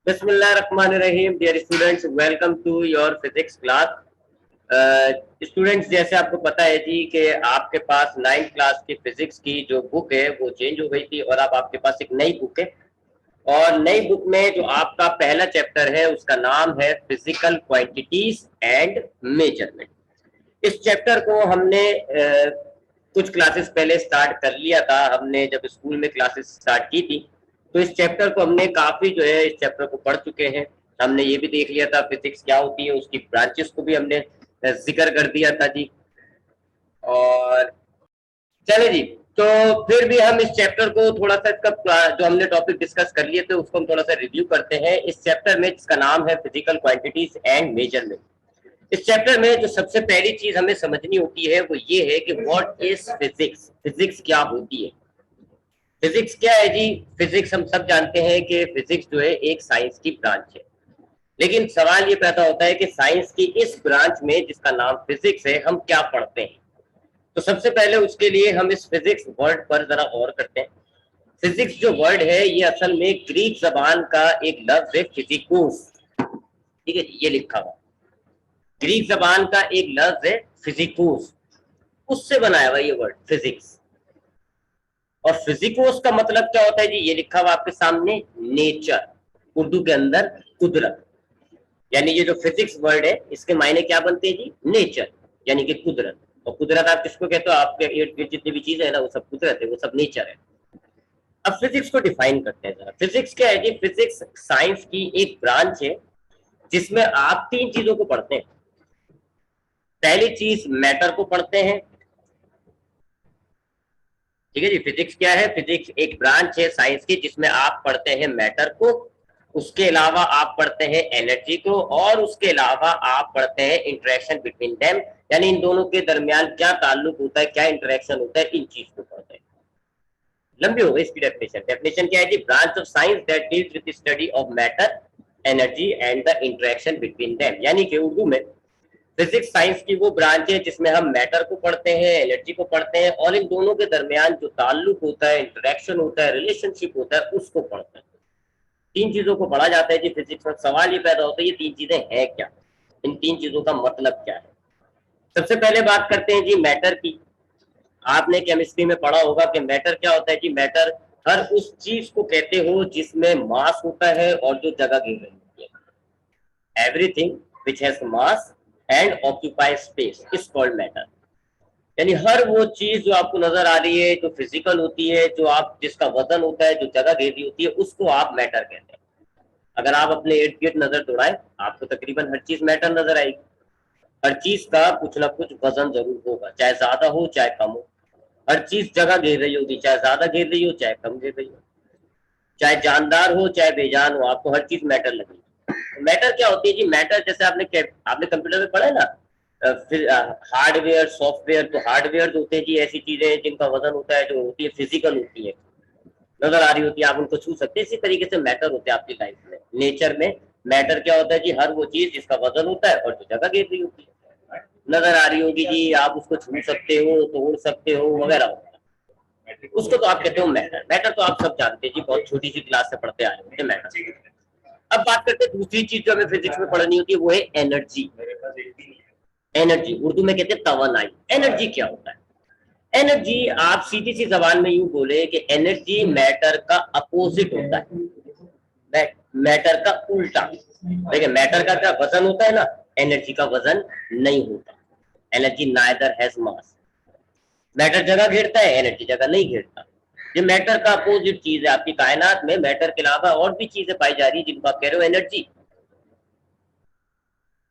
बिस्मिल्लाहिर्रहमानिर्रहीम। Dear students, welcome to your physics class. Students, जैसे आपको पता है जी कि आपके पास 9th क्लास की फिजिक्स की जो बुक है वो चेंज हो गई थी और अब आपके पास एक नई बुक है। और नई बुक में जो आपका पहला चैप्टर है उसका नाम है फिजिकल क्वांटिटीज एंड मेजरमेंट। इस चैप्टर को हमने कुछ क्लासेस पहले स्टार्ट कर लिया था। हमने जब स्कूल में क्लासेस स्टार्ट की थी तो इस चैप्टर को हमने काफी जो है इस चैप्टर को पढ़ चुके हैं। हमने ये भी देख लिया था फिजिक्स क्या होती है, उसकी ब्रांचेस को भी हमने जिक्र कर दिया था जी। और चले जी, तो फिर भी हम इस चैप्टर को थोड़ा सा इसका जो हमने टॉपिक डिस्कस कर लिए थे उसको हम थोड़ा सा रिव्यू करते हैं। इस चैप्टर में जिसका नाम है फिजिकल क्वांटिटीज एंड मेजरमेंट, इस चैप्टर में जो सबसे पहली चीज हमें समझनी होती है वो ये है कि व्हाट इज फिजिक्स। फिजिक्स क्या होती है? फिजिक्स क्या है जी? फिजिक्स हम सब जानते हैं कि फिजिक्स जो है एक साइंस की ब्रांच है। लेकिन सवाल ये पैदा होता है कि साइंस की इस ब्रांच में जिसका नाम फिजिक्स है हम क्या पढ़ते हैं। तो सबसे पहले उसके लिए हम इस फिजिक्स वर्ड पर जरा गौर करते हैं। फिजिक्स जो वर्ड है ये असल में ग्रीक जबान का एक लफ्ज है फिजिकोस। ठीक है, ये लिखा हुआ ग्रीक जबान का एक लफ्ज है फिजिकोस, उससे बनाया हुआ ये वर्ड फिजिक्स। और फिजिकोस का मतलब क्या होता है जी? ये लिखा हुआ आपके सामने नेचर, उर्दू के अंदर कुदरत। यानी ये जो फिजिक्स वर्ड है इसके मायने क्या बनते हैं जी? नेचर, यानी कि कुदरत। और कुदरत आप किसको कहते हो? आपके इर्द गिर्द जितनी भी चीजें है ना वो सब कुदरत है, वो सब नेचर है। अब फिजिक्स को डिफाइन करते हैं जरा। फिजिक्स क्या है जी? फिजिक्स साइंस की एक ब्रांच है जिसमें आप तीन चीजों को पढ़ते हैं। पहली चीज मैटर को पढ़ते हैं। ठीक है जी, फिजिक्स क्या है? फिजिक्स एक ब्रांच है साइंस की जिसमें आप पढ़ते हैं मैटर को, उसके अलावा आप पढ़ते हैं एनर्जी को, और उसके अलावा आप पढ़ते हैं इंटरेक्शन बिटवीन देम, यानी इन दोनों के दरमियान क्या ताल्लुक होता है, क्या इंटरेक्शन होता है, इन चीज को पढ़ते हैं। लंबी हो गई इसकी डेफिनेशन। डेफिनेशन क्या है जी? Branch of science that deals with study of matter, energy and the interaction between them. यानी कि उर्दू में फिजिक्स साइंस की वो ब्रांच है जिसमें हम मैटर को पढ़ते हैं, एनर्जी को पढ़ते हैं, और इन दोनों के दरमियान जो ताल्लुक होता है, इंटरेक्शन होता है, रिलेशनशिप होता है, उसको पढ़ते हैं। तीन चीजों को पढ़ा जाता है जी फिजिक्स में। सवाल ये पैदा होता है ये तीन चीजें हैं क्या, इन तीन चीजों का मतलब क्या है। सबसे पहले बात करते हैं जी मैटर की। आपने केमिस्ट्री में पढ़ा होगा कि मैटर क्या होता है जी? मैटर हर उस चीज को कहते हो जिसमें मास होता है और जो जगह घेर रही होती है। Everything which has mass and occupy space is called matter. यानी हर वो चीज जो आपको नजर आ रही है, जो फिजिकल होती है, जो आप जिसका वजन होता है, जो जगह घेरी होती है, उसको आप मैटर कहते हैं। अगर आप अपने इर्द गिर्द नजर दौड़ाएं आपको तकरीबन हर चीज मैटर नजर आएगी। हर चीज का कुछ ना कुछ वजन जरूर होगा, चाहे ज्यादा हो चाहे कम हो। हर चीज जगह घेर रही होगी, चाहे ज्यादा घेर रही हो चाहे कम घेर रही हो, चाहे जानदार हो चाहे बेजान हो, आपको हर चीज मैटर लगेगी। मैटर क्या होती है जी? मैटर जैसे आपने कंप्यूटर में पढ़ा है ना, फिर हार्डवेयर सॉफ्टवेयर। तो हार्डवेयर जो होते हैं जी ऐसी चीजें जिनका वजन होता है, जो होती है फिजिकल होती है, नजर आ रही होती है, आप उनको छू सकते हैं। इसी तरीके से मैटर होते हैं आपकी लाइफ में, नेचर में। मैटर क्या होता है जी? हर वो चीज जिसका वजन होता है और जो जगह घेर रही होती है, नजर आ रही होगी जी, आप उसको छू सकते हो, तोड़ सकते हो, वगैरह, उसको तो आप कहते हो मैटर। मैटर तो आप सब जानते हैं जी, बहुत छोटी सी क्लास से पढ़ते आ रहे होते हैं मैटर। अब बात करते हैं दूसरी चीज जो हमें फिजिक्स में पढ़नी होती है, वो है एनर्जी। एनर्जी उर्दू में कहते हैं तवानाई। एनर्जी क्या होता है? एनर्जी आप सीधी सी जबान में यूं बोले कि एनर्जी मैटर का अपोजिट होता है, मैटर का उल्टा। देखिए, मैटर का क्या वजन होता है ना, एनर्जी का वजन नहीं होता। Energy neither has mass. Matter जगह घेरता है, एनर्जी जगह नहीं घेरता। ये मैटर का अपोजिट चीज है। आपकी कायनात में मैटर के अलावा और भी चीजें पाई जा रही है जिनको आप कह रहे हो एनर्जी।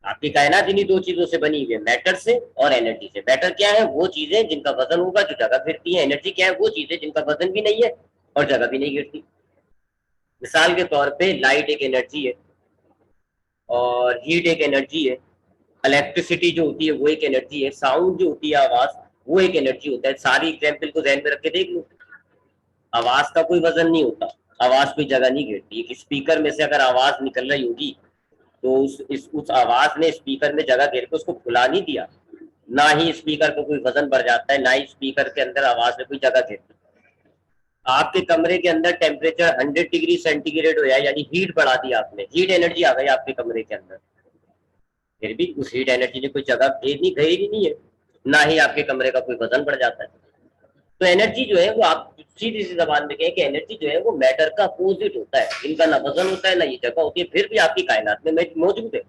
आपकी कायनात इन्हीं दो चीजों से बनी हुई है, मैटर से और एनर्जी से। मैटर क्या है? वो चीजें जिनका वजन होगा, जो जगह घेरती है। एनर्जी क्या है? वो चीजें जिनका वजन भी नहीं है और जगह भी नहीं घेरती। मिसाल के तौर पे लाइट एक एनर्जी है, और हीट एक एनर्जी है, इलेक्ट्रिसिटी जो होती है वो एक एनर्जी है, साउंड जो होती है आवाज वो एक एनर्जी होता है। सारी एग्जाम्पल को ध्यान में रख के देख लो। आवाज का कोई वजन नहीं होता, आवाज कोई जगह नहीं घेरती। एक स्पीकर में से अगर आवाज निकल रही होगी तो उस आवाज ने स्पीकर में जगह घेर के उसको फुला नहीं दिया। ना ही स्पीकर को कोई वजन बढ़ जाता है, ना ही स्पीकर के अंदर आवाज में कोई जगह घेरती। आपके कमरे के अंदर टेम्परेचर 100 डिग्री सेंटीग्रेड हो जाए, यानी हीट बढ़ा दी आपने, हीट एनर्जी आ गई आपके कमरे के अंदर, फिर भी उस हीट एनर्जी ने कोई जगह गई नहीं है, ना ही आपके कमरे का कोई वजन बढ़ जाता है। तो एनर्जी जो है वो, आप सीधी सी जबान में कहें कि एनर्जी जो है वो मैटर का अपोजिट होता है, इनका ना वजन होता है ना ये जगह होती है, फिर भी आपकी कायनात में मौजूद है,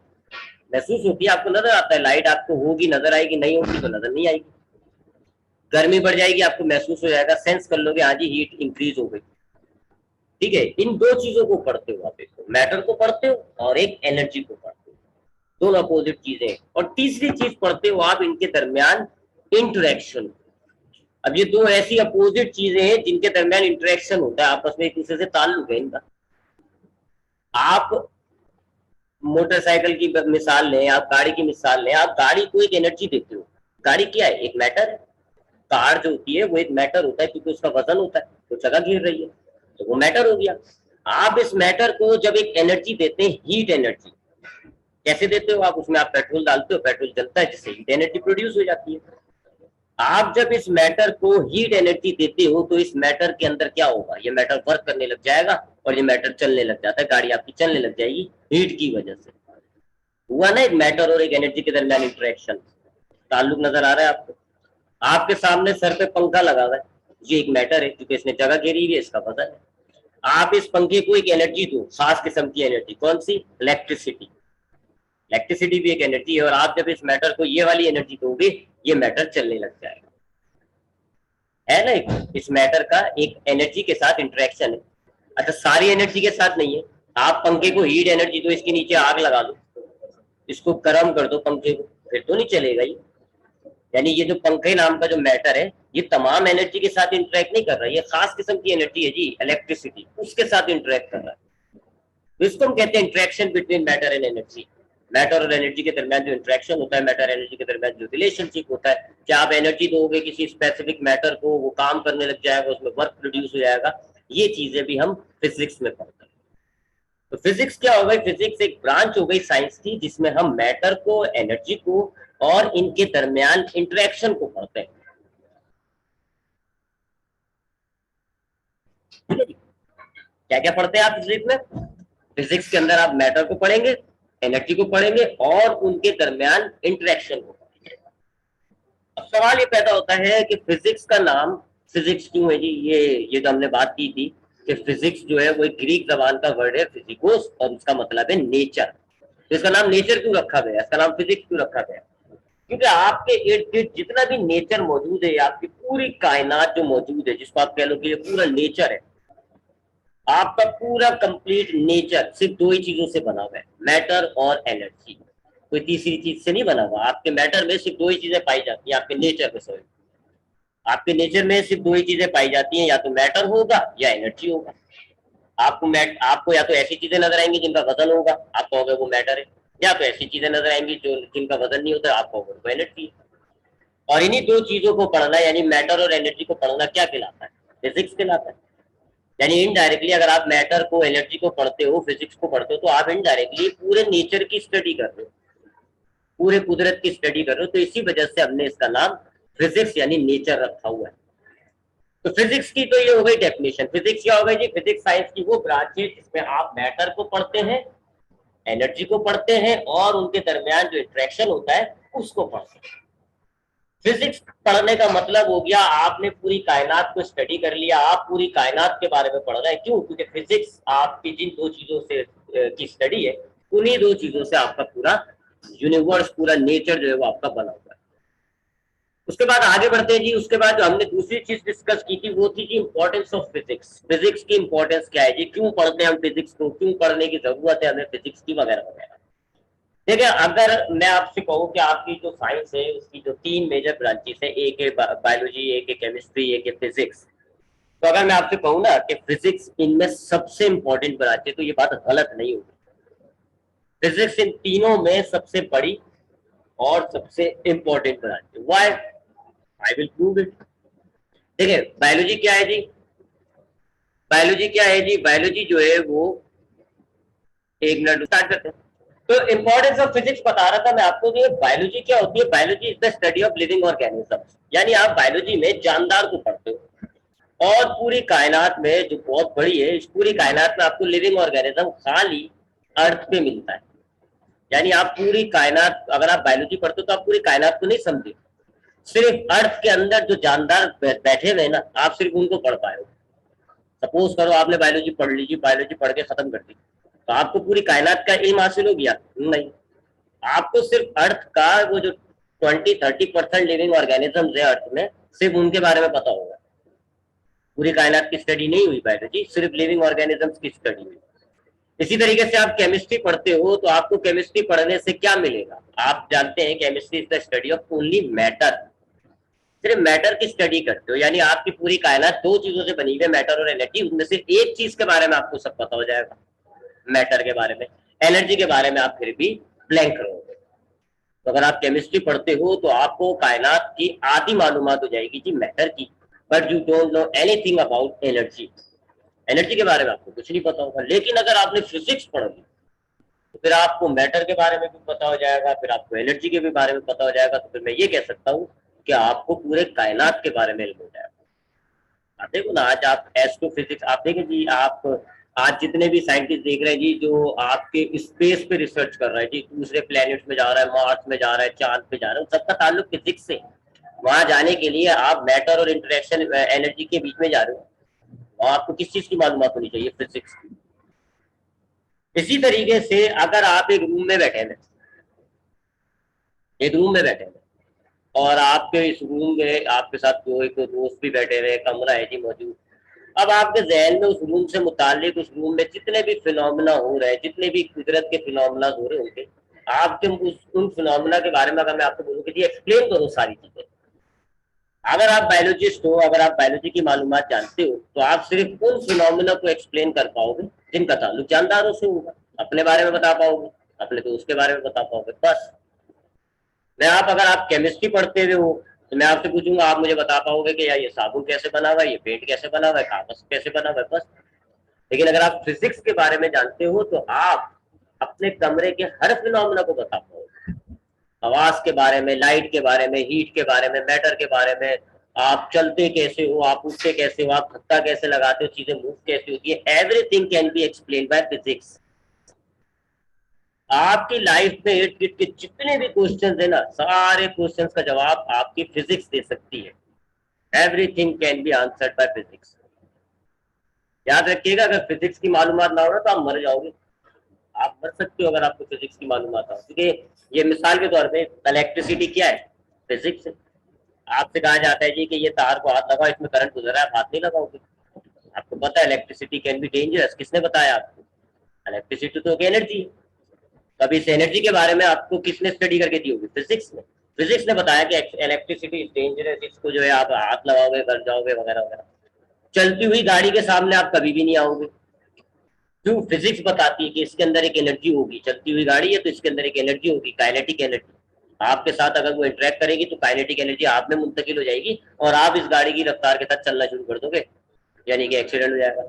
महसूस होती है, आपको नजर आता है। लाइट आपको होगी नजर आएगी, नहीं होगी तो नजर नहीं आएगी। गर्मी बढ़ जाएगी, आपको महसूस हो जाएगा, सेंस कर लोगे, हाँ जी हीट इंक्रीज हो गई। ठीक है, इन दो चीजों को पढ़ते हो आप, एक मैटर को पढ़ते हो और एक एनर्जी को पढ़ते हो, दोनों अपोजिट चीजें। और तीसरी चीज पढ़ते हो आप इनके दरमियान इंटरेक्शन। अब ये दो ऐसी अपोजिट चीजें हैं जिनके दरमियान इंटरेक्शन होता है, आपस में एक दूसरे से ताल्लुक है इनका। आप मोटरसाइकिल की मिसाल लें, आप गाड़ी की मिसाल लें, आप गाड़ी को एक एनर्जी देते हो, गाड़ी क्या है, एक मैटर है। कार जो होती है वो एक मैटर होता है, क्योंकि उसका वजन होता है, तो जगह घेर रही है, तो वो मैटर हो गया। आप इस मैटर को जब एक एनर्जी देते हैं, हीट एनर्जी, कैसे देते हो आप, उसमें आप पेट्रोल डालते हो, पेट्रोल जलता है, जिससे हीट एनर्जी प्रोड्यूस हो जाती है। आप जब इस मैटर को हीट एनर्जी देते हो तो इस मैटर के अंदर क्या होगा, ये मैटर वर्क करने लग जाएगा और ये मैटर चलने लग जाता है, गाड़ी आपकी चलने लग जाएगी हीट की वजह से। हुआ ना एक मैटर और एक एनर्जी के दरमियान इंटरेक्शन, ताल्लुक नजर आ रहा है आपको। आपके सामने सर पे पंखा लगा हुआ है, ये एक मैटर है क्योंकि इसने जगह घेरी हुई है, इसका वजन है। आप इस पंखे को एक एनर्जी दो, खास किस्म की एनर्जी, कौन सी, इलेक्ट्रिसिटी। इलेक्ट्रिसिटी भी एक एनर्जी है, और आप जब इस मैटर को ये वाली एनर्जी दोगे, ये मैटर चलने लग जाएगा, है ना। इस मैटर का एक एनर्जी के साथ इंटरेक्शन है। अच्छा, सारी एनर्जी के साथ नहीं है। आप पंखे को हीट एनर्जी दो, इसके नीचे आग लगा दो, इसको गर्म कर दो पंखे को, फिर तो नहीं चलेगा ये। यानी ये जो पंखे नाम का जो मैटर है, ये तमाम एनर्जी के साथ इंटरेक्ट नहीं कर रहा है, ये खास किस्म की एनर्जी है जी, इलेक्ट्रिसिटी, उसके साथ इंटरेक्ट कर रहा है। तो इसको हम कहते हैं interaction between matter and energy. Matter और एनर्जी के दरमियान जो इंटरेक्शन होता है, मैटर एनर्जी के दरमियान जो रिलेशनशिप होता है, क्या आप एनर्जी दोगे किसी स्पेसिफिक मैटर को, वो काम करने लग जाएगा, उसमें वर्क प्रोड्यूस हो जाएगा, ये चीजें भी हम फिजिक्स में पढ़ते हैं। तो फिजिक्स क्या हो गई, फिजिक्स एक ब्रांच हो गई साइंस की, जिसमें हम मैटर को, एनर्जी को और इनके दरमियान इंटरेक्शन को पढ़ते हैं। क्या क्या पढ़ते हैं आप फिजिक्स में, फिजिक्स के अंदर आप मैटर को पढ़ेंगे, एनर्जी को पढ़ेंगे और उनके दरमियान इंटरेक्शन को पढ़ेंगे। अब सवाल ये पैदा होता है कि फिजिक्स का नाम फिजिक्स क्यों है जी। ये तो हमने बात की थी कि फिजिक्स जो है वो एक ग्रीक जबान का वर्ड है फिजिकोस, और उसका मतलब है नेचर। तो इसका नाम नेचर क्यों रखा गया, इसका नाम फिजिक्स क्यों रखा गया, क्योंकि आपके इर्द गिर्द जितना भी नेचर मौजूद है, आपकी पूरी कायनात जो मौजूद है, जिसको आप कह लो कि ये पूरा नेचर है, आपका पूरा कंप्लीट नेचर सिर्फ दो ही चीजों से बना हुआ है, मैटर और एनर्जी। कोई तीसरी चीज से नहीं बना हुआ। आपके मैटर में सिर्फ दो ही चीजें पाई जाती हैं, आपके नेचर में, सॉरी, आपके नेचर में सिर्फ दो ही चीजें पाई जाती हैं, या तो मैटर होगा या एनर्जी होगा। आपको या तो ऐसी चीजें नजर आएंगी जिनका वजन होगा, आप कहोगे वो मैटर है, या तो ऐसी चीजें नजर आएंगी जो जिनका वजन नहीं होता, आप कहोगे वो एनर्जी है। और इन्हीं दो चीजों को पढ़ना, यानी मैटर और एनर्जी को पढ़ना, क्या कहलाता है, फिजिक्स कहलाता है। यानी इनडायरेक्टली अगर आप मैटर को, एनर्जी को पढ़ते हो, फिजिक्स को पढ़ते हो, तो आप इनडायरेक्टली पूरे नेचर की स्टडी कर रहे हो, पूरे कुदरत की स्टडी कर रहे हो। तो इसी वजह से हमने इसका नाम फिजिक्स यानी नेचर रखा हुआ है। तो फिजिक्स की तो ये हो गई डेफिनेशन। फिजिक्स क्या हो गई जी, फिजिक्स साइंस की वो ब्रांच है जिसमें आप मैटर को पढ़ते हैं, एनर्जी को पढ़ते हैं और उनके दरमियान जो इंटरेक्शन होता है उसको पढ़ते हैं। फिजिक्स पढ़ने का मतलब हो गया आपने पूरी कायनात को स्टडी कर लिया, आप पूरी कायनात के बारे में पढ़ रहे हैं। क्यों, क्योंकि फिजिक्स आपकी जिन दो चीजों से की स्टडी है, उन्हीं दो चीजों से आपका पूरा यूनिवर्स, पूरा नेचर जो है वो आपका बना हुआ है। उसके बाद आगे बढ़ते हैं जी। उसके बाद जो हमने दूसरी चीज डिस्कस की थी वो थी जी इंपॉर्टेंस ऑफ फिजिक्स। फिजिक्स की इंपॉर्टेंस क्या है जी, क्यों पढ़ते हैं हम फिजिक्स को, क्यों पढ़ने की जरूरत है हमें फिजिक्स की, वगैरह वगैरह। देखिए, अगर मैं आपसे कहूँ कि आपकी जो साइंस है उसकी जो तीन मेजर ब्रांचेस है, एक है बायोलॉजी, एक है केमिस्ट्री, एक है फिजिक्स, तो अगर मैं आपसे कहूँ ना कि फिजिक्स इनमें सबसे इंपॉर्टेंट ब्रांच है, तो ये बात गलत नहीं होगी। फिजिक्स इन तीनों में सबसे बड़ी और सबसे इंपॉर्टेंट ब्रांच है। Why, I will prove it. देखिए, बायोलॉजी क्या है जी, बायोलॉजी क्या है जी, बायोलॉजी जो है वो, एक मिनट स्टार्ट करते हैं। तो इंपॉर्टेंस ऑफ फिजिक्स बता रहा था मैं आपको कि बायोलॉजी क्या होती है। Biology is the study of living organisms, यानी आप बायोलॉजी में जानदार को पढ़ते हो। और पूरी कायनात में जो बहुत बड़ी है, इस पूरी कायनात में आपको लिविंग ऑर्गेनिज्म खाली अर्थ पे मिलता है। यानी आप पूरी कायनात, अगर आप बायोलॉजी पढ़ते हो तो आप पूरी कायनात को नहीं समझे, सिर्फ अर्थ के अंदर जो जानदार बैठे हुए ना, आप सिर्फ उनको पढ़ पाए हो। सपोज करो आपने बायोलॉजी पढ़ लीजिए, बायोलॉजी पढ़ के खत्म कर दी, तो आपको पूरी कायनात का इल्म हासिल हो गया? नहीं। आपको सिर्फ अर्थ का वो जो 20-30% लिविंग ऑर्गेनिजम्स है अर्थ में, सिर्फ उनके बारे में पता होगा। पूरी कायनात की स्टडी नहीं हुई बायोलॉजी, सिर्फ लिविंग ऑर्गेनिजम्स की स्टडी हुई। इसी तरीके से आप केमिस्ट्री पढ़ते हो तो आपको केमिस्ट्री पढ़ने से क्या मिलेगा? आप जानते हैं chemistry is the study of only matter. सिर्फ मैटर की स्टडी करते हो, यानी आपकी पूरी कायनात दो चीजों से बनी हुई है, मैटर और एनर्जी। उनमें से एक चीज के बारे में आपको सब पता हो जाएगा, मैटर के बारे में। एनर्जी के बारे में आप फिर भी ब्लैंक रहोगे। तो अगर आप केमिस्ट्री पढ़ते हो तो आपको कायनात की आधी मालूमात हो जाएगी जी मैटर की, but you don't know anything about energy. Energy के बारे में आपको कुछ नहीं पता होगा। लेकिन अगर आपने फिजिक्स पढ़ ली तो फिर आपको मैटर के बारे में भी पता हो जाएगा, फिर आपको एनर्जी के भी बारे में पता हो जाएगा। तो फिर मैं ये कह सकता हूँ कि आपको पूरे कायनात के बारे में इल्म हो जाएगा। आप देखो ना, आज आप एस्ट्रोफिजिक्स आप देखें जी, आप आज जितने भी साइंटिस्ट देख रहे हैं जी, जो आपके स्पेस पे रिसर्च कर रहा है जी, दूसरे प्लेनेट्स में जा रहा है, मार्स में जा रहा है, चांद पे जा रहा है, सबका ताल्लुक फिजिक्स से। वहां जाने के लिए आप मैटर और इंटरेक्शन एनर्जी के बीच में जा रहे हो, और आपको किस चीज की मालूमात होनी चाहिए? फिजिक्स की। इसी तरीके से अगर आप एक रूम में बैठे हैं, एक रूम में बैठे हैं और आपके इस रूम में आपके साथ कोई दोस्त भी बैठे हुए, कमरा है जी मौजूद। अब आपके जहन में उस रूम से मुतालिक, उस रूम में जितने भी फिनोमिना हो रहे हैं, जितने भी कुदरत के फिनोमिना हो रहे होंगे, आपके उन फिनोमिना के बारे में अगर मैं आपको बोलूँ कि जी एक्सप्लेन करो सारी चीजें, अगर आप बायोलॉजिस्ट हो, अगर आप बायोलॉजी की मालूमात जानते हो, तो आप सिर्फ उन फिनोमिना को एक्सप्लेन कर पाओगे जिनका ताल्लुक जानदारों से होगा। अपने बारे में बता पाओगे, अपने दोस्त के बारे में बता पाओगे, बस। मैं आप अगर आप केमिस्ट्री पढ़ते हुए हो तो मैं आपसे पूछूंगा, आप मुझे बता पाओगे कि यार ये साबुन कैसे बना हुआ है, ये पेंट कैसे बना हुआ है, कागज कैसे बना हुआ है, बस। लेकिन अगर आप फिजिक्स के बारे में जानते हो तो आप अपने कमरे के हर फिनोमिना को बता पाओगे। आवाज के बारे में, लाइट के बारे में, हीट के बारे में, मैटर के बारे में, आप चलते कैसे हो, आप उठते कैसे हो, आप धक्का कैसे लगाते हो, चीजें मूव कैसे होती है, everything can be explain by physics. आपकी लाइफ में इर्द गिर्द के जितने भी क्वेश्चन है ना, सारे क्वेश्चन का जवाब आपकी फिजिक्स दे सकती है। Everything can be answered bye physics. याद रखिएगा, अगर फिजिक्स की मालूमात ना हो ना तो आप मर जाओगे। आप मर सकते हो अगर आपको फिजिक्स की मालूमात हो, क्योंकि ये मिसाल के तौर पे इलेक्ट्रिसिटी क्या है? फिजिक्स है। आपसे कहा जाता है जी कि ये तार को हाथ लगाओ, इसमें करंट गुजर रहा है, हाथ नहीं लगाओगे। आपको पता है इलेक्ट्रिसिटी कैन बी डेंजरस, किसने बताया आपको? इलेक्ट्रिसिटी तो एनर्जी है। तब इस एनर्जी के बारे में आपको किसने स्टडी करके दी होगी? फिजिक्स ने। फिजिक्स ने बताया कि इलेक्ट्रिसिटी इज डेंजरस, इसको जो है आप हाथ लगाओगे कर जाओगे वगैरह वगैरह। चलती हुई गाड़ी के सामने आप कभी भी नहीं आओगे, क्यों? फिजिक्स बताती है कि इसके अंदर एक एनर्जी होगी। चलती हुई गाड़ी है तो इसके अंदर एक एनर्जी होगी, काइनेटिक एनर्जी। आपके साथ अगर वो इंटरेक्ट करेगी तो काइनेटिक एनर्जी आप में मुंतकिल हो जाएगी और आप इस गाड़ी की रफ्तार के साथ चलना शुरू कर दोगे, यानी कि एक्सीडेंट हो जाएगा।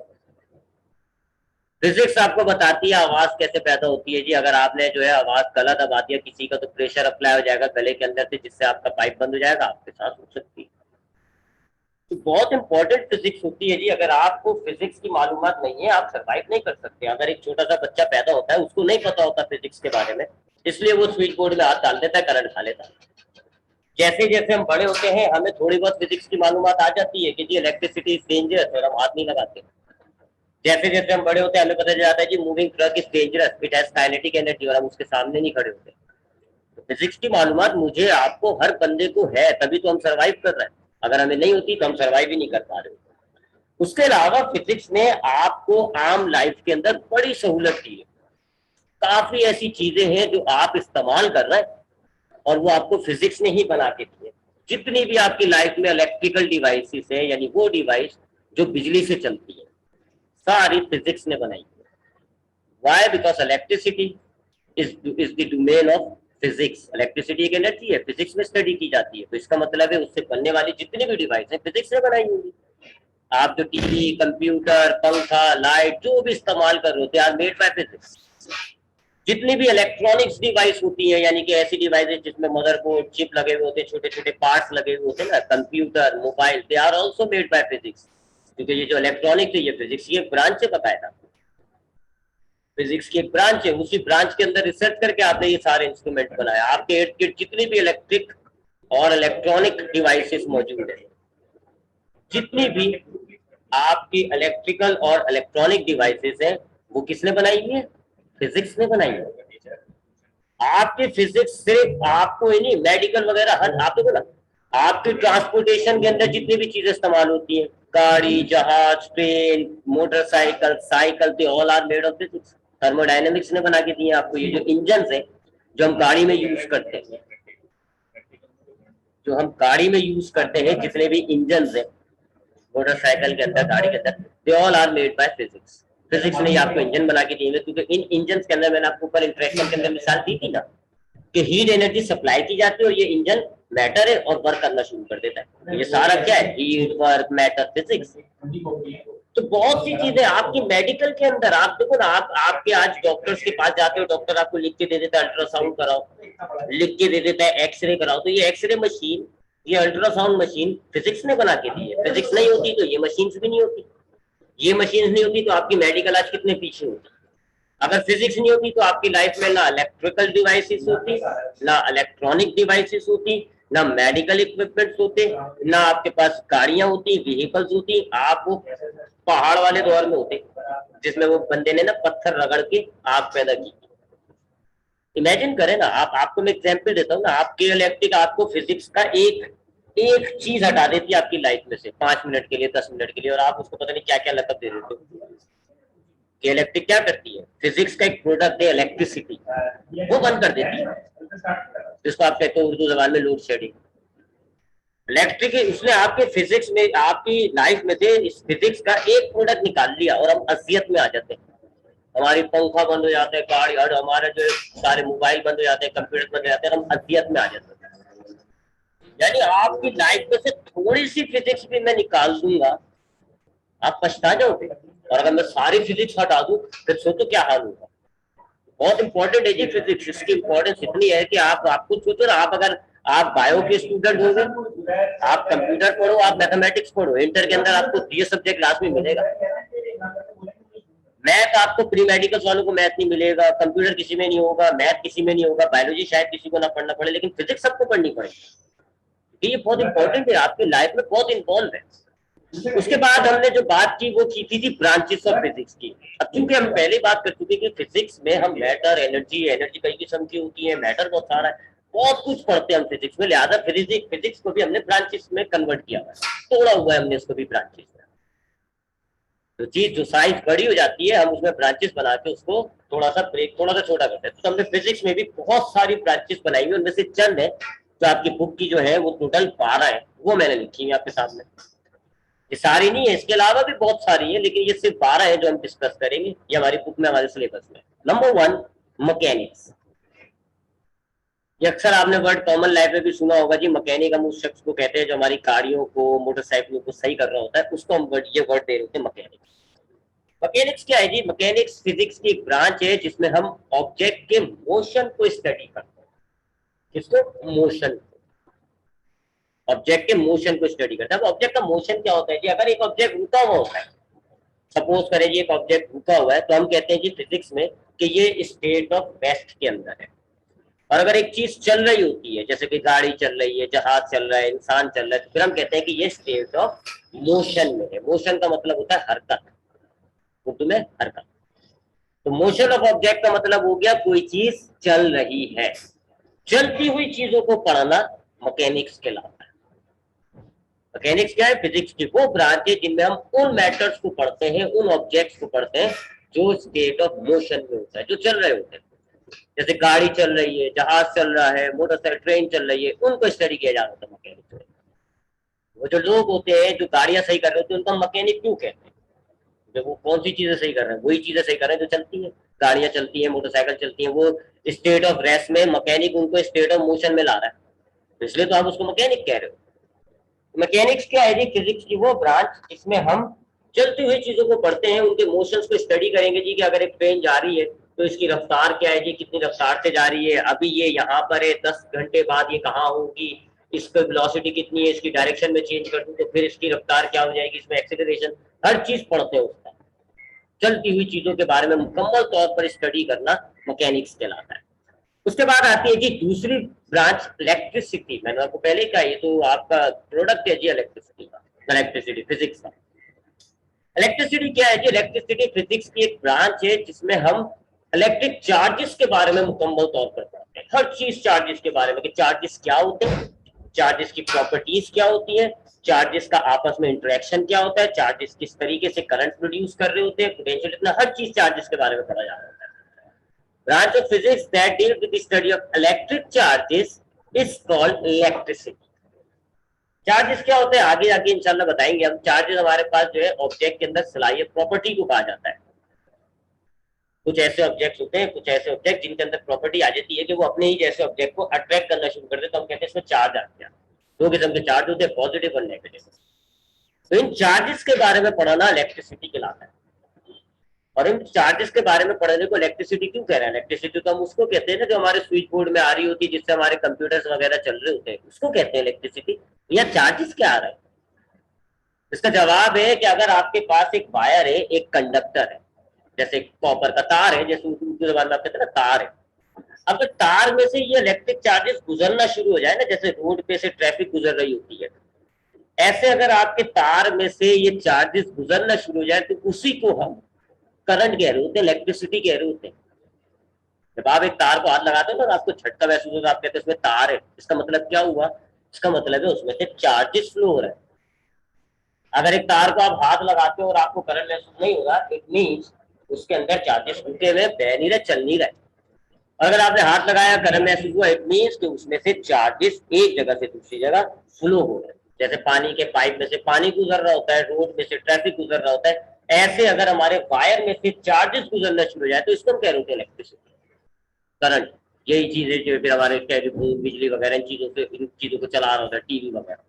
फिजिक्स आपको बताती है आवाज कैसे पैदा होती है जी। अगर आपने जो है आवाज गला दबा दिया किसी का तो प्रेशर अप्लाई हो जाएगा गले के अंदर से, जिससे आपका पाइप बंद हो जाएगा, आपके साथ हो सकती है। तो बहुत इंपॉर्टेंट फिजिक्स होती है जी। अगर आपको फिजिक्स की मालूमात नहीं है, आप सर्वाइव नहीं कर सकते। अगर एक छोटा सा बच्चा पैदा होता है, उसको नहीं पता होता फिजिक्स के बारे में, इसलिए वो स्विच बोर्ड में हाथ डाल देता है, करंट खा लेता है। जैसे जैसे हम बड़े होते हैं, हमें थोड़ी बहुत फिजिक्स की मालूमात आ जाती है कि जी इलेक्ट्रिसिटी इज डेंजरस, और हम हाथ नहीं लगाते। जैसे जैसे हम बड़े होते हैं, हमें पता चल जाता है कि moving truck is dangerous, it has kinetic energy, और हम उसके सामने नहीं खड़े होते। तो फिजिक्स की मालूमात मुझे, आपको, हर बंदे को है, तभी तो हम सर्वाइव कर रहे हैं। अगर हमें नहीं होती तो हम सर्वाइव ही नहीं कर पा रहे। उसके अलावा फिजिक्स ने आपको आम लाइफ के अंदर बड़ी सहूलत दी है। काफी ऐसी चीजें हैं जो आप इस्तेमाल कर रहे हैं और वो आपको फिजिक्स ने ही बना के दी है। जितनी भी आपकी लाइफ में इलेक्ट्रिकल डिवाइसेस है, यानी वो डिवाइस जो बिजली से चलती है, सारी फिजिक्स ने बनाई है। Why? Because electricity is the domain of physics. Electricity एक एनर्जी है, फिजिक्स में स्टडी की जाती है, तो इसका मतलब है उससे बनने वाली जितनी भी डिवाइस है फिजिक्स ने बनाई होगी। आप जो टीवी, कंप्यूटर, पंखा, लाइट जो भी इस्तेमाल कर रहे हो, they are made by physics. जितनी भी इलेक्ट्रॉनिक्स डिवाइस होती है, यानी कि ऐसी डिवाइसेस जिसमें मदरबोर्ड, चिप लगे हुए होते हैं, छोटे छोटे पार्ट्स लगे हुए होते हैं ना, computer, mobile, they are also made by physics. क्योंकि ये जो इलेक्ट्रॉनिक है ये फिजिक्स की एक ब्रांच है, बताया फिजिक्स की एक ब्रांच है। उसी ब्रांच के अंदर रिसर्च करके आपने ये सारे इंस्ट्रूमेंट बनाए। आपके इर्द गिर्द जितनी भी इलेक्ट्रिक और इलेक्ट्रॉनिक डिवाइसेस मौजूद है, जितनी भी आपकी इलेक्ट्रिकल और इलेक्ट्रॉनिक डिवाइसेस हैं, वो किसने बनाई है? फिजिक्स ने बनाई है। आपकी फिजिक्स सिर्फ आपको ही नहीं, मेडिकल वगैरह हर आप देखो ना, आपकी ट्रांसपोर्टेशन के अंदर जितनी भी चीजें इस्तेमाल होती हैं, गाड़ी, जहाज, train, motorcycle, cycle, they all are made of physics. Thermodynamics ने बना के दिए आपको। ये जो इंजन है जो हम गाड़ी में यूज करते हैं, जो हम गाड़ी में यूज करते हैं, जितने भी इंजन है मोटरसाइकिल के अंदर, गाड़ी के अंदर, they all are made by physics. Physics ने आपको इंजन बना के दिए। क्योंकि इन इंजन के अंदर मैंने आपको ऊपर इंट्रेक्शन के अंदर मिसाल दी थी ना कि हीट एनर्जी सप्लाई की जाती है और ये इंजन मैटर है और वर्क करना शुरू कर देता है। ये सारा क्या है? Heat, work, matter, physics. तो बहुत सी चीजें आपकी मेडिकल के अंदर, आप देखो ना, आप आपके आज डॉक्टर्स के पास जाते हो, डॉक्टर आपको लिख के दे देता है अल्ट्रासाउंड कराओ, लिख के दे देता है एक्सरे कराओ। तो ये एक्सरे मशीन, ये अल्ट्रासाउंड मशीन फिजिक्स ने बना के दी है। फिजिक्स नहीं होती तो ये मशीन्स भी नहीं होती। ये मशीन्स नहीं होती तो आपकी मेडिकल आज कितने पीछे होती। अगर फिजिक्स नहीं होती तो आपकी लाइफ में ना इलेक्ट्रिकल डिवाइसेस होती, ना इलेक्ट्रॉनिक डिवाइसेस होती, ना मेडिकल इक्विपमेंट्स होते, ना आपके पास गाड़ियां होती, व्हीकल्स होती। आप वो पहाड़ वाले दौर में होते जिसमें वो बंदे ने ना पत्थर रगड़ के आग पैदा की। इमेजिन करें ना, आपको मैं एग्जांपल देता हूँ ना, आपके इलेक्ट्रिक आपको फिजिक्स का एक चीज हटा देती है आपकी लाइफ में से 5 मिनट के लिए, 10 मिनट के लिए, और आप उसको पता नहीं क्या क्या लकब दे देते हो। कि इलेक्ट्रिक क्या करती है? फिजिक्स का एक प्रोडक्ट है इलेक्ट्रिसिटी, वो बंद कर देती है, जिसको आप कहते हो उर्दू जबान में लोड शेडिंग। इलेक्ट्रिक उसने आपके फिजिक्स में, आपकी लाइफ में से इस फिजिक्स का एक प्रोडक्ट निकाल लिया और हम असलियत में आ जाते हैं। हमारी पंखा बंद हो जाता है, गाड़ी, और हमारे जो सारे मोबाइल बंद हो जाते हैं, कंप्यूटर बंद हो जाते हैं, हम असलियत में आ जाते हैं। यानी आपकी लाइफ में से थोड़ी सी फिजिक्स भी मैं निकाल दूंगा, आप पछता जाओगे। और अगर मैं सारी फिजिक्स हटा दूं फिर सोचो क्या हाल होगा। बहुत इंपॉर्टेंट है जी फिजिक्स। इसकी इंपॉर्टेंस इतनी है कि आपको सोचो ना, आप अगर आप बायो के स्टूडेंट होंगे, आप कंप्यूटर पढ़ो, आप मैथमेटिक्स पढ़ो, इंटर के अंदर आपको ये सब्जेक्ट क्लास में मिलेगा। मैथ आपको प्री मेडिकल वालों को मैथ नहीं मिलेगा, कंप्यूटर किसी में नहीं होगा, मैथ किसी में नहीं होगा, बायोलॉजी शायद किसी को ना पढ़ना पड़े, लेकिन फिजिक्स सबको पढ़नी पड़ेगी। ये बहुत इंपॉर्टेंट है, आपकी लाइफ में बहुत इन्वॉल्व है। उसके बाद हमने जो बात की वो की थी ब्रांचेस ऑफ फिजिक्स की। अब क्योंकि हम पहले बात कर चुके कि फिजिक्स में हम मैटर, एनर्जी कई किस्म की होती है, मैटर बहुत सारा है, बहुत कुछ पढ़ते हैं हम फिजिक्स में। लिहाजा फिजिक्स को भी हमने ब्रांचेस में कन्वर्ट किया हुआ है, तोड़ा हुआ है हमने इसको भी ब्रांचेस में। तो चीज जो साइज बड़ी हो जाती है, हम उसमें ब्रांचेस बना के उसको थोड़ा सा छोटा करते हैं। तो हमने फिजिक्स में भी बहुत सारी ब्रांचेस बनाई हुई, उनमें से चंद है जो आपकी बुक की जो है वो टोटल 12 है, वो मैंने लिखी है आपके सामने। ये सारी नहीं है, इसके अलावा भी बहुत सारी है, लेकिन ये सिर्फ 12 है जो हम डिस्कस करेंगे। ये हमारी बुक में, हमारे सिलेबस में। Number 1, mechanics. ये अक्सर आपने वर्ड कॉमन लाइफ में भी सुना होगा जी। मैकेनिक हम उस शख्स को कहते हैं जो हमारी गाड़ियों को, मोटरसाइकिलों को सही कर रहा होता है, उसको हम ये वर्ड दे रहे होते हैं मैकेनिक्स। मैकेनिक्स क्या है जी? मैकेनिक्स फिजिक्स की एक ब्रांच है जिसमें हम ऑब्जेक्ट के मोशन को स्टडी करते हैं। किसको? मोशन। ऑब्जेक्ट के मोशन को स्टडी करते हैं। अब ऑब्जेक्ट का मोशन क्या होता है जी? अगर एक ऑब्जेक्ट रुका हुआ होता है, सपोज करें जी एक ऑब्जेक्ट रुका हुआ है, तो हम कहते हैं जी फिजिक्स में कि ये स्टेट ऑफ रेस्ट के अंदर है। और अगर एक चीज चल रही होती है, जैसे कि गाड़ी चल रही है, जहाज चल रहा है, इंसान चल रहा है, तो फिर हम कहते हैं कि ये स्टेट ऑफ मोशन में है। मोशन का मतलब होता है हरकत, उर्दू में हरकत। तो मोशन ऑफ ऑब्जेक्ट का मतलब हो गया कोई चीज चल रही है। चलती हुई चीजों को पढ़ना मैकेनिक्स कहलाता है। मैकेनिक्स क्या है? फिजिक्स की वो ब्रांच है जिनमें हम उन मैटर्स को पढ़ते हैं, उन ऑब्जेक्ट्स को पढ़ते हैं जो स्टेट ऑफ मोशन में होता है, जो चल रहे होते हैं। जैसे गाड़ी चल रही है, जहाज चल रहा है, मोटरसाइकिल, ट्रेन चल रही है, उनको स्टडी किया जा रहा था मैकेनिक्स में। वो जो लोग होते हैं जो गाड़ियां सही कर रहे होते हैं, उनको मैकेनिक क्यों कहते हैं? जब वो कौन सी चीजें सही कर रहे हैं? वही चीजें सही कर रहे हैं जो चलती है। गाड़ियां चलती है, मोटरसाइकिल चलती है, वो स्टेट ऑफ रेस्ट में, मैकेनिक उनको स्टेट ऑफ मोशन में ला रहा है, तो इसलिए तो आप उसको मैकेनिक कह रहे हो। मैकेनिक्स क्या है जी? फिजिक्स की वो ब्रांच जिसमें हम चलती हुई चीजों को पढ़ते हैं, उनके मोशंस को स्टडी करेंगे जी कि अगर एक ट्रेन जा रही है तो इसकी रफ्तार क्या है जी, कितनी रफ्तार से जा रही है, अभी ये यहाँ पर है, 10 घंटे बाद ये कहाँ होगी, इसका वेलोसिटी कितनी है, इसकी डायरेक्शन में चेंज कर दूं तो फिर इसकी रफ्तार क्या हो जाएगी, इसमें एक्सेलरेशन, हर चीज पढ़ते हैं उसका। चलती हुई चीजों के बारे में मुकम्मल तौर पर स्टडी करना मैकेनिक्स कहलाता है। उसके बाद आती है जी दूसरी ब्रांच इलेक्ट्रिसिटी। मैंने आपको पहले कहा ये तो आपका प्रोडक्ट है जी इलेक्ट्रिसिटी का, इलेक्ट्रिसिटी फिजिक्स का। इलेक्ट्रिसिटी क्या है जी, इलेक्ट्रिसिटी फिजिक्स की एक ब्रांच है जिसमें हम इलेक्ट्रिक चार्जेस के बारे में मुकम्मल तौर पर पढ़ते हैं, हर चीज चार्जेस के बारे में कि चार्जेस क्या होते हैं, चार्जेस की प्रॉपर्टीज क्या होती है, चार्जेस का आपस में इंटरेक्शन क्या होता है, चार्जेस किस तरीके से करंट प्रोड्यूस कर रहे होते हैं, पोटेंशियल, इतना हर चीज चार्जेस के बारे में पढ़ा जा रहा होता है। Branch of physics that deal with the study of electric charges is called electricity. Charges क्या होते हैं आगे आगे इंशाल्लाह बताएंगे हम। चार्जेस हमारे पास जो है ऑब्जेक्ट के अंदर सलाहियत प्रॉपर्टी को कहा जाता है। कुछ ऐसे ऑब्जेक्ट होते हैं, कुछ ऐसे ऑब्जेक्ट जिनके अंदर प्रॉपर्टी आ जाती है कि वो अपने ही जैसे ऑब्जेक्ट को अट्रैक्ट करना शुरू कर देते, तो हम कहते हैं इसमें चार्ज आ गया। दो किस्म के चार्ज होते हैं, पॉजिटिव और नेगेटिव। तो इन चार्जेस के बारे में पढ़ना इलेक्ट्रिसिटी कहलाता है। और इन चार्जेस के बारे में पढ़ने को इलेक्ट्रिसिटी क्यों कह रहे हैं, इलेक्ट्रिसिटी तो हम उसको कहते हैं ना जो हमारे स्विच बोर्ड में आ रही होती है, जिससे हमारे कंप्यूटर्स वगैरह चल रहे होते हैं, उसको कहते हैं इलेक्ट्रिसिटी। या चार्जेस क्या आ रहा है, इसका जवाब है कि अगर आपके पास एक वायर है, एक कंडक्टर है, जैसे कॉपर का तार है, जैसे उर्दू जबान में आप कहते हैं ना तार है, अगर तार में से ये इलेक्ट्रिक चार्जेस गुजरना शुरू हो जाए ना, जैसे रोड पे से ट्रैफिक गुजर रही होती है, ऐसे अगर आपके तार में से ये चार्जेस गुजरना शुरू हो जाए तो उसी को हम करंट कह रहे होते हैं, इलेक्ट्रिसिटी कह रहे होते हैं। जब आप एक तार को हाथ लगाते हो ना, आपको झटका महसूस होता है, आप कहते हैं उसमें तार है, इसका मतलब क्या हुआ, इसका मतलब है उसमें से चार्जेस फ्लो हो रहा है। अगर एक तार को आप हाथ लगाते हो और आपको करंट महसूस नहीं होगा, इट मीन्स उसके अंदर चार्जेस रुके हुए, बह नहीं रहे, चल नहीं रहे। अगर आपने हाथ लगाया, करंट महसूस हुआ, इट मीन्स कि उसमें से चार्जेस एक जगह से दूसरी जगह फ्लो हो रहे हैं। जैसे पानी के पाइप में से पानी गुजर रहा होता है, रोड में से ट्रैफिक गुजर रहा होता है, ऐसे अगर हमारे वायर में से चार्जेस गुजरना शुरू हो जाए तो इसको हम कह रहे होते हैं इलेक्ट्रिसिटी, करंट। यही चीजें जो फिर हमारे टेलीफोन, बिजली वगैरह इन चीजों को चला रहा होता है, टीवी वगैरह।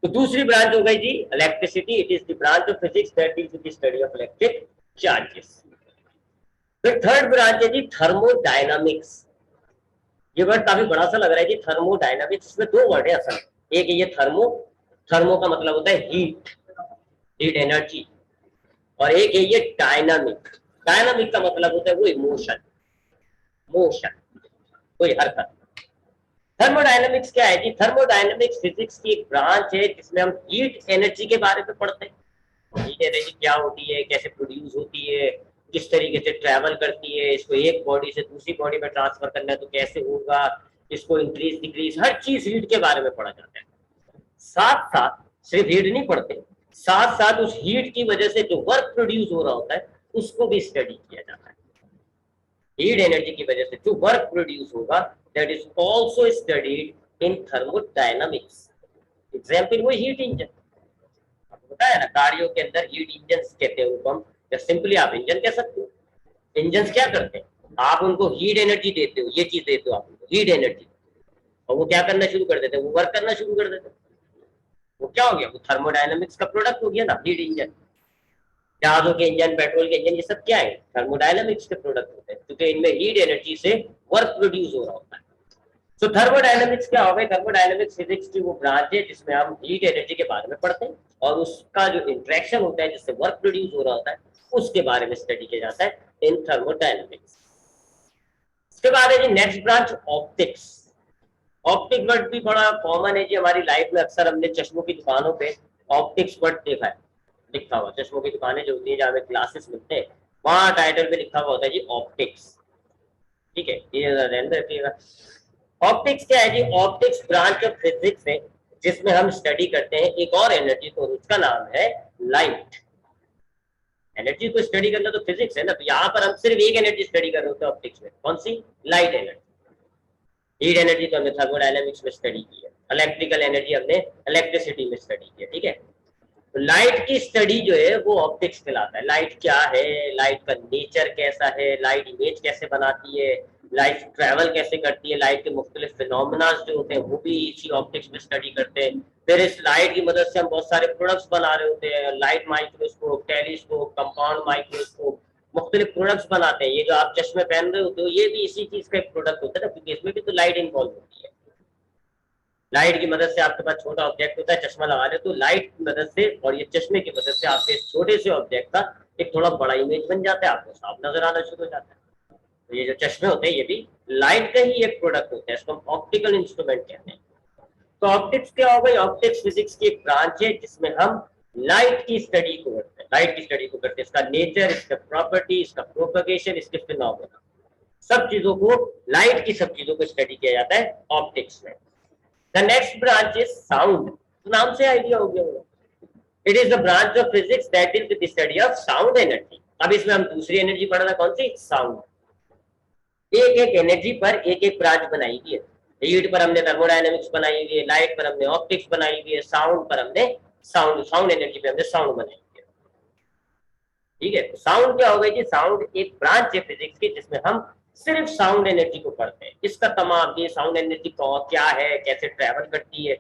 तो दूसरी ब्रांच हो गई जी electricity. It is the branch of physics that deals with the study of electric charges. फिर थर्ड ब्रांच है जी थर्मोडायनामिक्स। ये वर्ड काफी बड़ा सा लग रहा है जी, थर्मोडायनामिक्स। इसमें दो वर्ड है असल, एक है ये थर्मो, थर्मो का मतलब होता है हीट, हीट एनर्जी, और एक है ये डायनामिक। डायनामिक का मतलब होता है वो इमोशन, मोशन, कोई हरकत। थर्मोडायनामिक्स क्या है जी, थर्मोडायनामिक्स फिजिक्स की एक ब्रांच है जिसमें हम हीट एनर्जी के बारे में पढ़ते हैं। हीट एनर्जी क्या होती है, कैसे प्रोड्यूस होती है, किस तरीके से ट्रैवल करती है, इसको एक बॉडी से दूसरी बॉडी में ट्रांसफर करना है तो कैसे होगा, इसको इंक्रीज डिक्रीज, हर चीज हीट के बारे में पढ़ा जाता है। साथ साथ सिर्फ हीट नहीं पढ़ते, साथ साथ उस हीट की वजह से जो वर्क प्रोड्यूस हो रहा होता है उसको भी स्टडी किया जाता है। हीट एनर्जी की वजह से जो वर्क प्रोड्यूस होगा that is also studied in thermodynamics. Example वो हीट इंजन, आपको पता है ना गाड़ियों के अंदर हीट इंजन कहते हैं उनको हम, या सिंपली आप इंजन कह सकते हो। इंजन क्या करते हैं, आप उनको हीट एनर्जी देते हो, ये चीज देते हो आप उनको हीट एनर्जी, और वो क्या करना शुरू कर देते हैं, वो वर्क करना शुरू कर देते हैं। वो क्या हो गया, वो थर्मोडायनामिक्स का प्रोडक्ट हो गया ना, हीट इंजन। जहाजों के इंजन, पेट्रोल के इंजन, ये सब क्या है, थर्मोडायनामिक्स के प्रोडक्ट होते हैं, क्योंकि इनमें हीट एनर्जी से वर्क प्रोड्यूस हो रहा होता है। तो थर्मोडायनामिक्स क्या होगा, थर्मोडायनामिक्स फिजिक्स की वो ब्रांच है जिसमें हम हीट एनर्जी के बारे में पढ़ते हैं और उसका जो इंटरेक्शन होता है जिससे वर्क प्रोड्यूस हो रहा होता है उसके बारे में स्टडी किया जाता है इन थर्मोडायनामिक्स। उसके बाद है जी next branch optics. Optic word भी बड़ा कॉमन है जी हमारी लाइफ में, अक्सर हमने चश्मों की दुकानों पे ऑप्टिक्स वर्ड देखा है लिखा हुआ। चश्मों की दुकानें जो होती है जहाँ हमें ग्लासेस मिलते हैं वहां टाइटल पे लिखा हुआ होता है जी ऑप्टिक्स, ठीक है, ये ध्यान रखिएगा। ऑप्टिक्स क्या है जी, ऑप्टिक्स ब्रांच ऑफ फिजिक्स है जिसमें हम स्टडी करते हैं एक और एनर्जी, तो उसका नाम है लाइट। एनर्जी को स्टडी करना तो फिजिक्स है ना, तो यहाँ पर हम सिर्फ एक एनर्जी स्टडी कर रहे होते हैं ऑप्टिक्स में, कौन सी, लाइट एनर्जी। हीट एनर्जी तो हमने थर्मोडायनेमिक्स में स्टडी की है, इलेक्ट्रिकल एनर्जी हमने इलेक्ट्रिसिटी में स्टडी की है, ठीक है। तो लाइट की स्टडी जो है वो ऑप्टिक्स कहलाता है। लाइट क्या है, लाइट का नेचर कैसा है, लाइट इमेज कैसे बनाती है, लाइट ट्रैवल कैसे करती है, लाइट के मुख्तलिफ फिनोमेना जो होते हैं वो भी इसी ऑप्टिक्स में स्टडी करते हैं। फिर इस लाइट की मदद से हम बहुत सारे प्रोडक्ट्स बना रहे होते हैं, light microscope, telescope, compound microscope, मुख्तलिफ प्रोडक्ट्स बनाते हैं। ये जो आप चश्मे पहन रहे होते हो ये भी इसी चीज का एक प्रोडक्ट होता है ना, क्योंकि इसमें भी तो लाइट इन्वॉल्व होती है। लाइट की मदद से आपके पास छोटा ऑब्जेक्ट होता है, चश्मा लगा ले तो लाइट की मदद से और ये चश्मे की मदद से आपके छोटे से ऑब्जेक्ट का एक थोड़ा बड़ा इमेज बन जाता है, आपको साफ नजर आना शुरू हो जाता है। तो ये जो चश्मे होते हैं ये भी लाइट का ही एक प्रोडक्ट होता है, इसको हम ऑप्टिकल इंस्ट्रूमेंट कहते हैं। तो ऑप्टिक्स क्या हो गई? ऑप्टिक्स फिजिक्स की एक ब्रांच है जिसमें हम लाइट की स्टडी को करते हैं, लाइट की स्टडी को करते हैं, इसका नेचर, इसका प्रॉपर्टी, इसका प्रोपगेशन, इसके फिनोमेना, सब चीजों को, लाइट की सब चीजों को स्टडी किया जाता है ऑप्टिक्स में। The next branch is sound. नाम से आइडिया हो गया होगा, it is the branch of physics that deals with the study of sound energy. अब इसमें हम दूसरी एनर्जी पढ़ रहे हैं, कौन सी? साउंड। एक एक एनर्जी पर एक एक ब्रांच बनाई गई है। हीट पर हमने थर्मोडायनेमिक्स बनाई हुई है, लाइट पर हमने ऑप्टिक्स बनाई हुई है, साउंड पर हमने साउंड एनर्जी पे हमने साउंड बनाई हुई है। ठीक है, तो साउंड क्या हो गई जी? साउंड एक ब्रांच है फिजिक्स की जिसमें हम सिर्फ साउंड एनर्जी को पढ़ते हैं। इसका तमाम, ये साउंड एनर्जी क्या है, कैसे ट्रेवल करती है,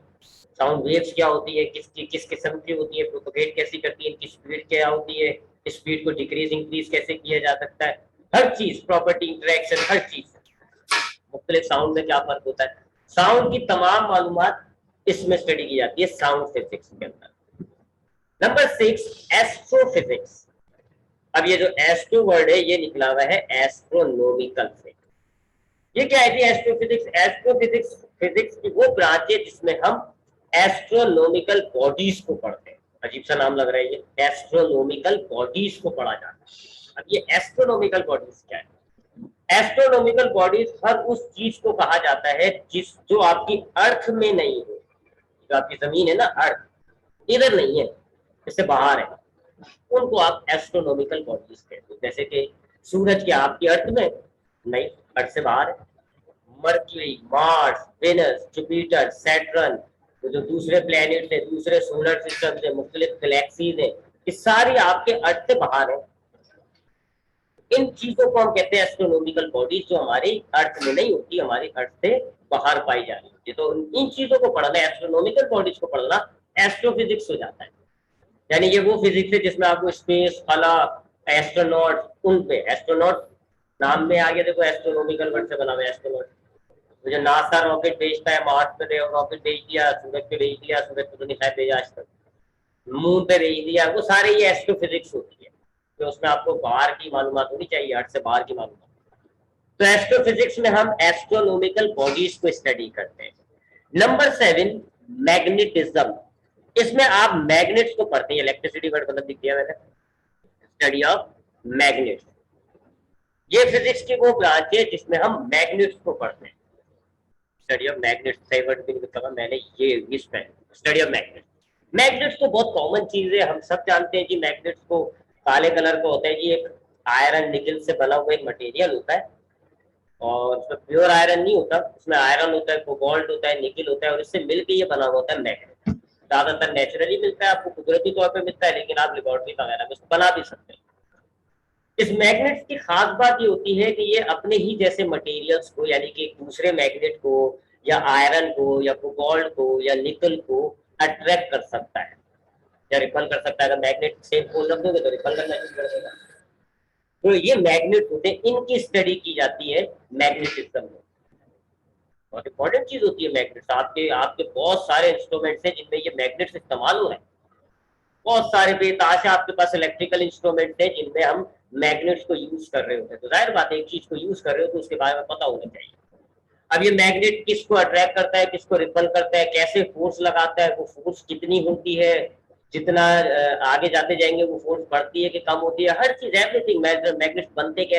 साउंड वेव्स क्या होती है, किस किस्म की होती है, प्रोपोगेट कैसी करती है, इनकी स्पीड क्या होती है, स्पीड को डिक्रीज इंक्रीज कैसे किया जा सकता है, हर चीज, प्रॉपर्टी, इंटरेक्शन, हर चीज, मुख्तलिफ साउंड में क्या फर्क होता है, साउंड की तमाम मालूमात इसमें स्टडी की जाती है साउंड फिजिक्स के अंदर। Number 6, astrophysics. अब ये जो एस्ट्रो वर्ड है ये निकला हुआ है एस्ट्रोनॉमिकल से। ये क्या है जी? एस्ट्रोफिजिक्स। एस्ट्रोफिजिक्स फिजिक्स की वो ब्रांच है जिसमें हम एस्ट्रोनॉमिकल बॉडीज को पढ़ते हैं। अजीब सा नाम लग रहा है ये, एस्ट्रोनॉमिकल बॉडीज को पढ़ा जाता है। अब ये एस्ट्रोनॉमिकल बॉडीज क्या है? एस्ट्रोनॉमिकल बॉडीज हर उस चीज को कहा जाता है जो आपकी अर्थ में नहीं है। जो आपकी जमीन है ना, अर्थ इधर नहीं है, इससे बाहर है, उनको आप एस्ट्रोनॉमिकल बॉडीज कहते हैं। जैसे कि सूरज क्या आपकी अर्थ में नहीं, अर्थ से बाहर है। Mercury, Mars, Venus, Jupiter, Saturn, तो जो दूसरे प्लेनेट है, दूसरे सोलर सिस्टम से, मुख्तलिफ गैलेक्सीज है, ये सारी आपके अर्थ से बाहर है। इन चीजों को हम कहते हैं एस्ट्रोनॉमिकल बॉडीज, जो हमारी अर्थ में नहीं होती, हमारी अर्थ से बाहर पाई जा रही होती है। तो इन चीजों को पढ़ना, एस्ट्रोनॉमिकल बॉडीज को पढ़ना एस्ट्रोफिजिक्स हो जाता है। यानी ये वो फिजिक्स है जिसमें आपको स्पेस, फला, एस्ट्रोनॉट, उन पे, एस्ट्रोनॉट नाम में आगे देखो एस्ट्रोनॉमिकल वर्ड से बना हुआ है एस्ट्रोनॉट। तो जो नासा रॉकेट भेजता है, मार्स पे रॉकेट भेज दिया, सूरज पे भेज दिया, सूरज पे तो नहीं शायद भेजा आज तक, मून पे भेज दिया, वो सारे ये एस्ट्रोफिजिक्स होती है। तो उसमें आपको बाहर की मालूमात होनी चाहिए, अर्थ से बाहर की मालूमात। तो एस्ट्रोफिजिक्स में हम एस्ट्रोनॉमिकल बॉडीज को स्टडी करते हैं। Number 7, magnetism. इसमें आप मैग्नेट्स को पढ़ते हैं, इलेक्ट्रिसिटी वर्ड मतलब लिख दिया मैंने, स्टडी ऑफ मैग्नेट्स। ये फिजिक्स की वो ब्रांच है जिसमें हम मैग्नेट्स को पढ़ते हैं, स्टडी ऑफ मैग्नेट्स। सही वर्ड भी नहीं बताया मैंने, ये इसमें स्टडी ऑफ मैग्नेट्स। मैग्नेट्स तो बहुत कॉमन चीज है, हम सब जानते हैं कि मैग्नेट्स को काले कलर का होता है जी, एक आयरन निकल से बना हुआ एक मटेरियल होता है, और उसमें प्योर आयरन नहीं होता, उसमें आयरन होता है, कोबाल्ट होता है, निकल होता है, और इससे मिलकर ये बना हुआ होता है मैग्नेट। ज्यादातर नेचुरली मिलता है, आपको कुदरती तौर पर मिलता है, लेकिन आप लेबोरेटरी वगैरह में इसको बना भी सकते हैं। इस मैग्नेट की खास बात ये होती है कि ये अपने ही जैसे मटेरियल्स को, यानी कि दूसरे मैग्नेट को या आयरन को या कोबाल्ट को या निकल को अट्रैक्ट कर सकता है या रिपल कर सकता है। अगर मैग्नेट सेम पोल रख दोगे तो रिपल करना शुरू कर देगा। तो ये मैग्नेट होते हैं, इनकी स्टडी की जाती है मैग्नेटिज्म में। बहुत इंपॉर्टेंट चीज होती है मैग्नेट्स। आपके आपके बहुत सारे इंस्ट्रूमेंट्स हैं जिनमें ये मैग्नेट्स इस्तेमाल हो रहे हैं। बहुत सारे बेताशा आपके पास इलेक्ट्रिकल इंस्ट्रूमेंट्स हैं जिनमें हम मैग्नेट्स को यूज कर रहे होते हैं। तो जाहिर बात है, एक चीज को यूज कर रहे हो तो उसके बारे में पता होना चाहिए। अब ये मैग्नेट किसको अट्रैक्ट करता है, किसको रिपल करता है, कैसे फोर्स लगाता है, वो फोर्स कितनी होती है, जितना आगे जाते जाएंगे वो फोर्स बढ़ती है कि कम होती है, हर चीज, एवरीथिंग, मैग्नेट्स बनते कैसे